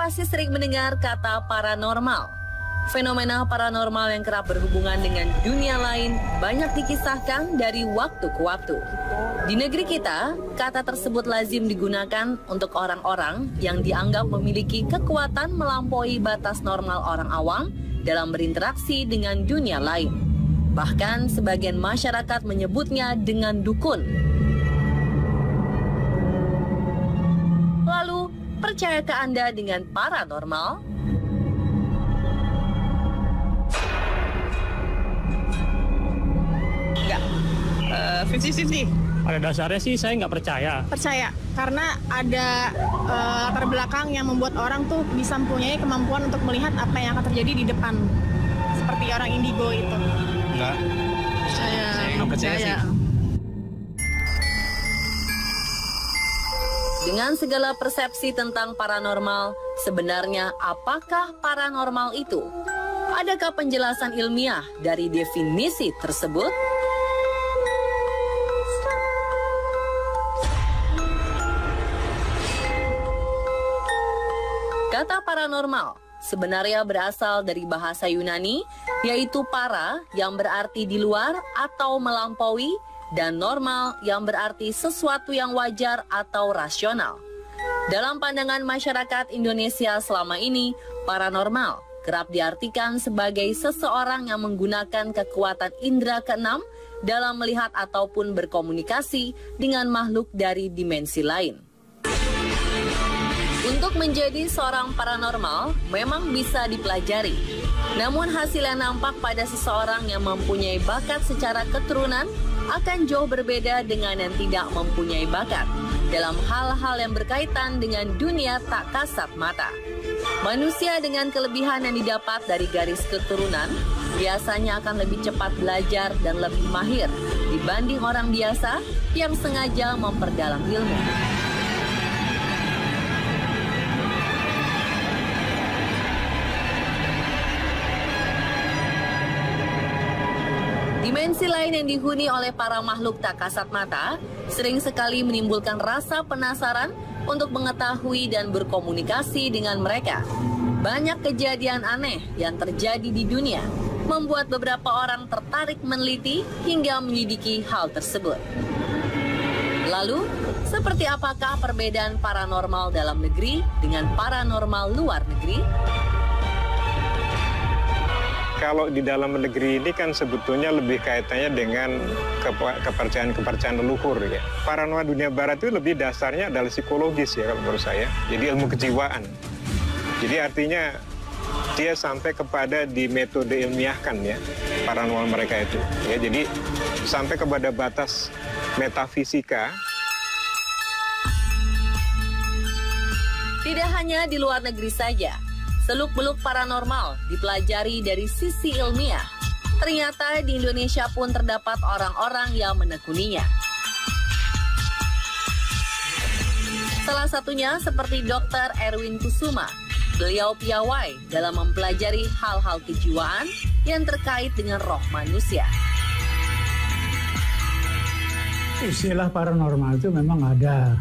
pasti sering mendengar kata paranormal. Fenomena paranormal yang kerap berhubungan dengan dunia lain banyak dikisahkan dari waktu ke waktu. Di negeri kita, kata tersebut lazim digunakan untuk orang-orang yang dianggap memiliki kekuatan melampaui batas normal orang awam dalam berinteraksi dengan dunia lain. Bahkan sebagian masyarakat menyebutnya dengan dukun. Lalu, percayakah Anda dengan paranormal? Enggak, 50-50. Pada dasarnya sih saya nggak percaya. Percaya, karena ada latar belakang yang membuat orang tuh bisa mempunyai kemampuan untuk melihat apa yang akan terjadi di depan. Seperti orang indigo itu. Enggak. Saya nggak percaya sih. Dengan segala persepsi tentang paranormal, sebenarnya apakah paranormal itu? Adakah penjelasan ilmiah dari definisi tersebut? Kata paranormal sebenarnya berasal dari bahasa Yunani, yaitu para yang berarti di luar atau melampaui, dan normal yang berarti sesuatu yang wajar atau rasional. Dalam pandangan masyarakat Indonesia selama ini, paranormal kerap diartikan sebagai seseorang yang menggunakan kekuatan indera keenam dalam melihat ataupun berkomunikasi dengan makhluk dari dimensi lain. Untuk menjadi seorang paranormal memang bisa dipelajari. Namun hasil yang nampak pada seseorang yang mempunyai bakat secara keturunan akan jauh berbeda dengan yang tidak mempunyai bakat dalam hal-hal yang berkaitan dengan dunia tak kasat mata. Manusia dengan kelebihan yang didapat dari garis keturunan biasanya akan lebih cepat belajar dan lebih mahir dibanding orang biasa yang sengaja memperdalam ilmu. Dimensi lain yang dihuni oleh para makhluk tak kasat mata sering sekali menimbulkan rasa penasaran untuk mengetahui dan berkomunikasi dengan mereka. Banyak kejadian aneh yang terjadi di dunia membuat beberapa orang tertarik meneliti hingga menyelidiki hal tersebut. Lalu, seperti apakah perbedaan paranormal dalam negeri dengan paranormal luar negeri? Kalau di dalam negeri ini kan sebetulnya lebih kaitannya dengan kepercayaan leluhur ya. Paranormal dunia barat itu lebih dasarnya adalah psikologis ya kalau menurut saya. Jadi ilmu kejiwaan. Jadi artinya dia sampai kepada di metode ilmiahkan ya paranormal mereka itu. Ya, jadi sampai kepada batas metafisika. Tidak hanya di luar negeri saja. Seluk-beluk paranormal dipelajari dari sisi ilmiah. Ternyata di Indonesia pun terdapat orang-orang yang menekuninya. Salah satunya seperti Dr. Erwin Kusuma. Beliau piawai dalam mempelajari hal-hal kejiwaan yang terkait dengan roh manusia. Istilah paranormal itu memang ada,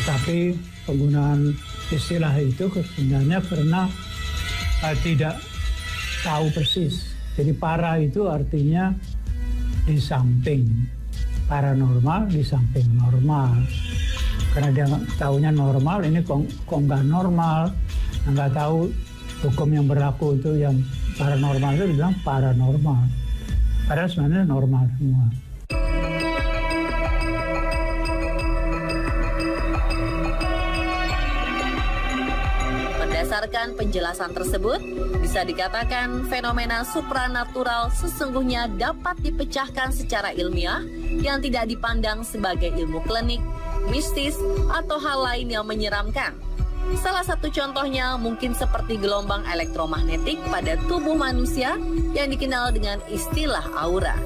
tetapi penggunaan istilah itu sebenarnya karena tidak tahu persis. Jadi para itu artinya di samping, paranormal di samping normal. Karena dia tahunya normal, ini kok nggak normal, nggak tahu hukum yang berlaku itu yang paranormal itu dibilang paranormal. Padahal sebenarnya normal semua. Berdasarkan penjelasan tersebut, bisa dikatakan fenomena supranatural sesungguhnya dapat dipecahkan secara ilmiah yang tidak dipandang sebagai ilmu klinik, mistis, atau hal lain yang menyeramkan. Salah satu contohnya mungkin seperti gelombang elektromagnetik pada tubuh manusia yang dikenal dengan istilah aura.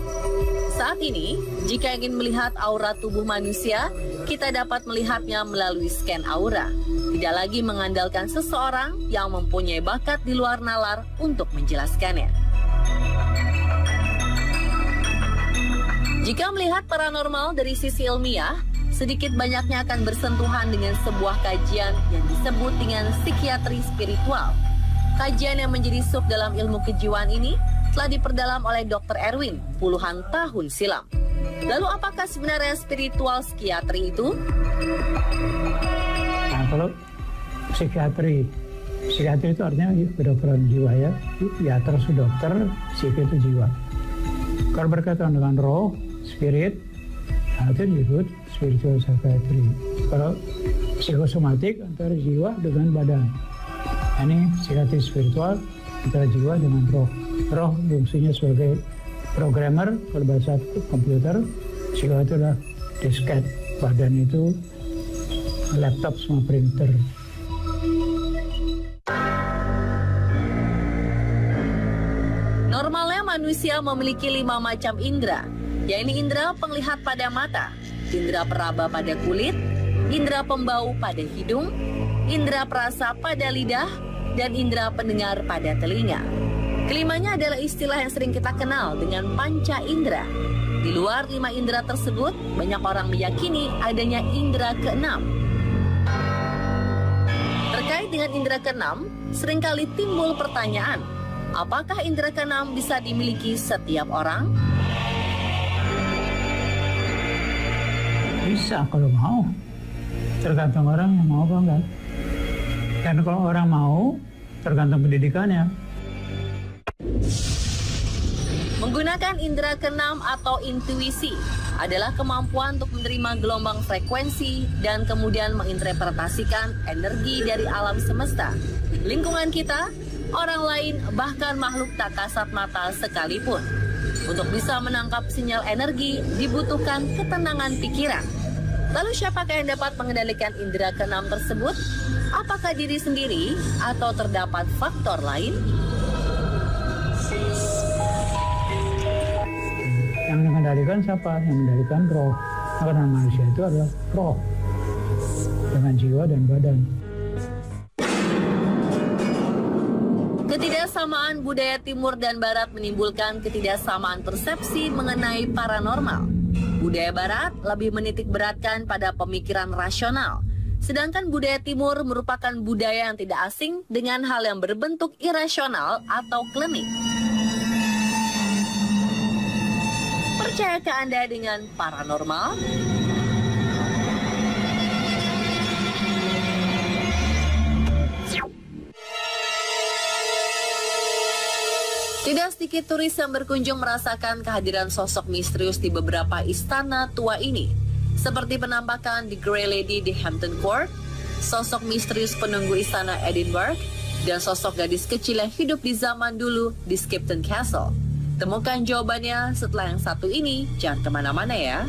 Saat ini, jika ingin melihat aura tubuh manusia, kita dapat melihatnya melalui scan aura. Tidak lagi mengandalkan seseorang yang mempunyai bakat di luar nalar untuk menjelaskannya. Jika melihat paranormal dari sisi ilmiah, sedikit banyaknya akan bersentuhan dengan sebuah kajian yang disebut dengan psikiatri spiritual. Kajian yang menjadi sub dalam ilmu kejiwaan ini telah diperdalam oleh Dr. Erwin puluhan tahun silam. Lalu apakah sebenarnya spiritual psikiatri itu? Nah, kalau psikiatri itu artinya kedokteran jiwa ya. Ya terus dokter, psiki itu jiwa. Kalau berkaitan dengan roh, spirit, nah itu disebut spiritual psikiatri. Kalau psikosomatik antara jiwa dengan badan. Nah, ini psikiatri spiritual antara jiwa dengan roh. Roh fungsinya sebagai programmer, kalau bahasa komputer. Jiwa itu adalah disket, badan itu laptop sama printer. Normalnya manusia memiliki 5 macam indera, yaitu indera penglihat pada mata, indera peraba pada kulit, indera pembau pada hidung, indera perasa pada lidah, dan indera pendengar pada telinga. Kelimanya adalah istilah yang sering kita kenal dengan panca indera. Di luar 5 indera tersebut, banyak orang meyakini adanya indera keenam. Terkait dengan indera keenam, seringkali timbul pertanyaan, apakah indera keenam bisa dimiliki setiap orang? Bisa kalau mau, tergantung orang yang mau apa enggak. Dan kalau orang mau, tergantung pendidikannya. Menggunakan indera keenam atau intuisi adalah kemampuan untuk menerima gelombang frekuensi dan kemudian menginterpretasikan energi dari alam semesta, lingkungan kita, orang lain, bahkan makhluk tak kasat mata sekalipun. Untuk bisa menangkap sinyal energi dibutuhkan ketenangan pikiran. Lalu siapakah yang dapat mengendalikan indera keenam tersebut? Apakah diri sendiri atau terdapat faktor lain? Yang mengendalikan siapa? Yang mengendalikan roh. Karena manusia itu adalah roh dengan jiwa dan badan. Ketidaksamaan budaya timur dan barat menimbulkan ketidaksamaan persepsi mengenai paranormal. Budaya barat lebih menitik beratkan pada pemikiran rasional, sedangkan budaya timur merupakan budaya yang tidak asing dengan hal yang berbentuk irasional atau klinik. Percayakah Anda dengan paranormal? Tidak sedikit turis yang berkunjung merasakan kehadiran sosok misterius di beberapa istana tua ini, seperti penampakan The Grey Lady di Hampton Court, sosok misterius penunggu istana Edinburgh, dan sosok gadis kecil yang hidup di zaman dulu di Skipton Castle. Temukan jawabannya setelah yang satu ini, jangan kemana-mana ya.